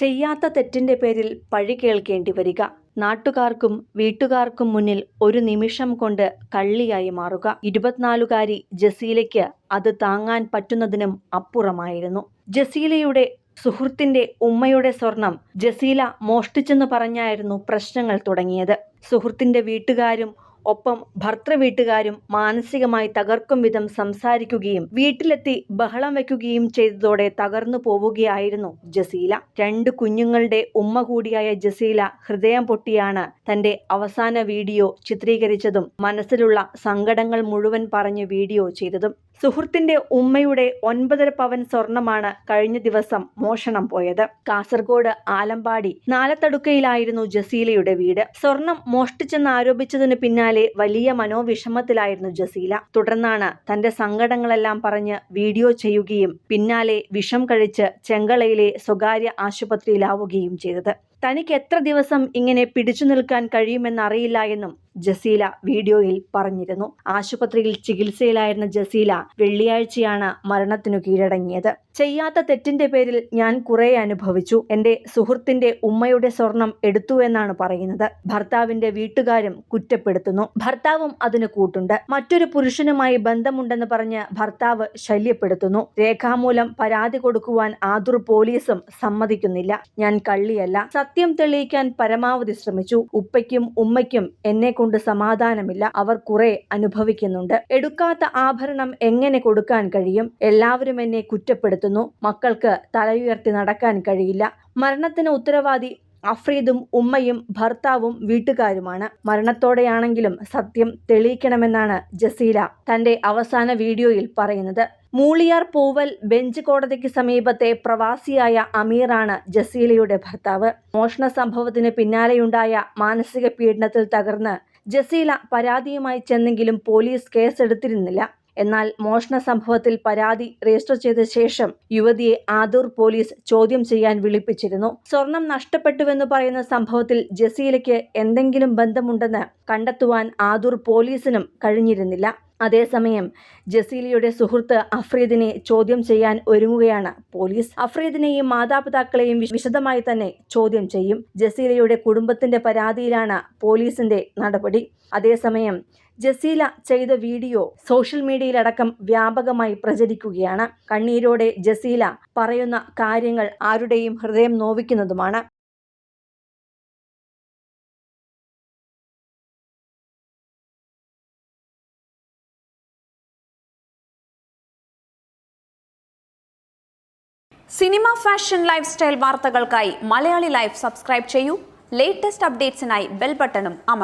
ചെയ്യാത്ത തെറ്റിന്റെ പേരിൽ പഴി കേൾക്കേണ്ടി വരിക, നാട്ടുകാർക്കും വീട്ടുകാർക്കും മുന്നിൽ ഒരു നിമിഷം കൊണ്ട് കള്ളിയായി മാറുക. 24-കാരി ജസീലയ്ക്ക് അത് താങ്ങാൻ പറ്റുന്നതിനും അപ്പുറമായിരുന്നു. ജസീലയുടെ സുഹൃത്തിന്റെ ഉമ്മയുടെ സ്വർണം ജസീല മോഷ്ടിച്ചെന്ന് പറഞ്ഞായിരുന്നു പ്രശ്നങ്ങൾ തുടങ്ങിയത്. സുഹൃത്തിന്റെ വീട്ടുകാരും ഒപ്പം ഭർത്തൃവീട്ടുകാരും മാനസികമായി തകർക്കും വിധം സംസാരിക്കുകയും വീട്ടിലെത്തി ബഹളം വയ്ക്കുകയും ചെയ്തതോടെ തകർന്നു പോവുകയായിരുന്നു ജസീല. 2 കുഞ്ഞുങ്ങളുടെ ഉമ്മ കൂടിയായ ജസീല ഹൃദയം പൊട്ടിയാണ് തന്റെ അവസാന വീഡിയോ ചിത്രീകരിച്ചതും മനസ്സിലുള്ള സങ്കടങ്ങൾ മുഴുവൻ പറഞ്ഞ് വീഡിയോ ചെയ്തതും. സുഹൃത്തിന്റെ ഉമ്മയുടെ 9.5 പവൻ സ്വർണമാണ് കഴിഞ്ഞ ദിവസം മോഷണം പോയത്. കാസർഗോഡ് ആലമ്പാടി നാലത്തടുക്കയിലായിരുന്നു ജസീലയുടെ വീട്. സ്വർണം മോഷ്ടിച്ചെന്ന് ആരോപിച്ചതിന് പിന്നാലെ വലിയ മനോവിഷമത്തിലായിരുന്നു ജസീല. തുടർന്നാണ് തന്റെ സങ്കടങ്ങളെല്ലാം പറഞ്ഞ് വീഡിയോ ചെയ്യുകയും പിന്നാലെ വിഷം കഴിച്ച് ചെങ്കളയിലെ സ്വകാര്യ ആശുപത്രിയിലാവുകയും ചെയ്തത്. തനിക്ക് എത്ര ദിവസം ഇങ്ങനെ പിടിച്ചു നിൽക്കാൻ കഴിയുമെന്നറിയില്ല എന്നും ജസീല വീഡിയോയിൽ പറഞ്ഞിരുന്നു. ആശുപത്രിയിൽ ചികിത്സയിലായിരുന്ന ജസീല വെള്ളിയാഴ്ചയാണ് മരണത്തിനു കീഴടങ്ങിയത്. ചെയ്യാത്ത തെറ്റിന്റെ പേരിൽ ഞാൻ കുറെ അനുഭവിച്ചു. എന്റെ സുഹൃത്തിന്റെ ഉമ്മയുടെ സ്വർണം എടുത്തു എന്നാണ് പറയുന്നത്. ഭർത്താവിന്റെ വീട്ടുകാരും കുറ്റപ്പെടുത്തുന്നു. ഭർത്താവും അതിന് കൂട്ടുണ്ട്. മറ്റൊരു പുരുഷനുമായി ബന്ധമുണ്ടെന്ന് പറഞ്ഞ് ഭർത്താവ് ശല്യപ്പെടുത്തുന്നു. രേഖാമൂലം പരാതി കൊടുക്കുവാൻ ആദൂർ പോലീസും സമ്മതിക്കുന്നില്ല. ഞാൻ കള്ളിയല്ല. സത്യം തെളിയിക്കാൻ പരമാവധി ശ്രമിച്ചു. ഉപ്പയ്ക്കും ഉമ്മയ്ക്കും എന്നെ കൊണ്ട് സമാധാനമില്ല. അവർ കുറെ അനുഭവിക്കുന്നുണ്ട്. എടുക്കാത്ത ആഭരണം എങ്ങനെ കൊടുക്കാൻ കഴിയും? എല്ലാവരും എന്നെ കുറ്റപ്പെടുത്തുന്നു. മക്കൾക്ക് തലയുയർത്തി നടക്കാൻ കഴിയില്ല. മരണത്തിന് ഉത്തരവാദി അഫ്രീദും ഉമ്മയും ഭർത്താവും വീട്ടുകാരുമാണ്. മരണത്തോടെയാണെങ്കിലും സത്യം തെളിയിക്കണമെന്നാണ് ജസീല തന്റെ അവസാന വീഡിയോയിൽ പറയുന്നത്. മൂളിയാർ പൂവൽ ബെഞ്ച് കോടതിക്ക് സമീപത്തെ പ്രവാസിയായ അമീറാണ് ജസീലയുടെ ഭർത്താവ്. മോഷണ സംഭവത്തിന് പിന്നാലെയുണ്ടായ മാനസിക പീഡനത്തിൽ തകർന്ന് ജസീല പരാതിയുമായി ചെന്നെങ്കിലും പോലീസ് കേസെടുത്തിരുന്നില്ല. എന്നാൽ മോഷണ സംഭവത്തിൽ പരാതി രജിസ്റ്റർ ചെയ്ത ശേഷം യുവതിയെ ആദൂർ പോലീസ് ചോദ്യം ചെയ്യാൻ വിളിപ്പിച്ചിരുന്നു. സ്വർണം നഷ്ടപ്പെട്ടുവെന്ന് പറയുന്ന സംഭവത്തിൽ ജസീലയ്ക്ക് എന്തെങ്കിലും ബന്ധമുണ്ടെന്ന് കണ്ടെത്തുവാൻ ആദൂർ പോലീസിനും കഴിഞ്ഞിരുന്നില്ല. അതേസമയം ജസീലയുടെ സുഹൃത്ത് അഫ്രീദിനെ ചോദ്യം ചെയ്യാൻ ഒരുങ്ങുകയാണ് പോലീസ്. അഫ്രീദിനെയും മാതാപിതാക്കളെയും വിശദമായി തന്നെ ചോദ്യം ചെയ്യും. ജസീലയുടെ കുടുംബത്തിന്റെ പരാതിയിലാണ് പോലീസിന്റെ നടപടി. അതേസമയം ജസീല ചെയ്ത വീഡിയോ സോഷ്യൽ മീഡിയയിലടക്കം വ്യാപകമായി പ്രചരിക്കുകയാണ്. കണ്ണീരോടെ ജസീല പറയുന്ന കാര്യങ്ങൾ ആരുടെയും ഹൃദയം നോവിക്കുന്നതുമാണ്. സിനിമ, ഫാഷൻ, ലൈഫ് സ്റ്റൈൽ വാർത്തകൾക്കായി മലയാളി ലൈഫ് സബ്സ്ക്രൈബ് ചെയ്യൂ. ലേറ്റസ്റ്റ് അപ്ഡേറ്റ്സിനായി ബെൽ ബട്ടണും അമർത്തുക.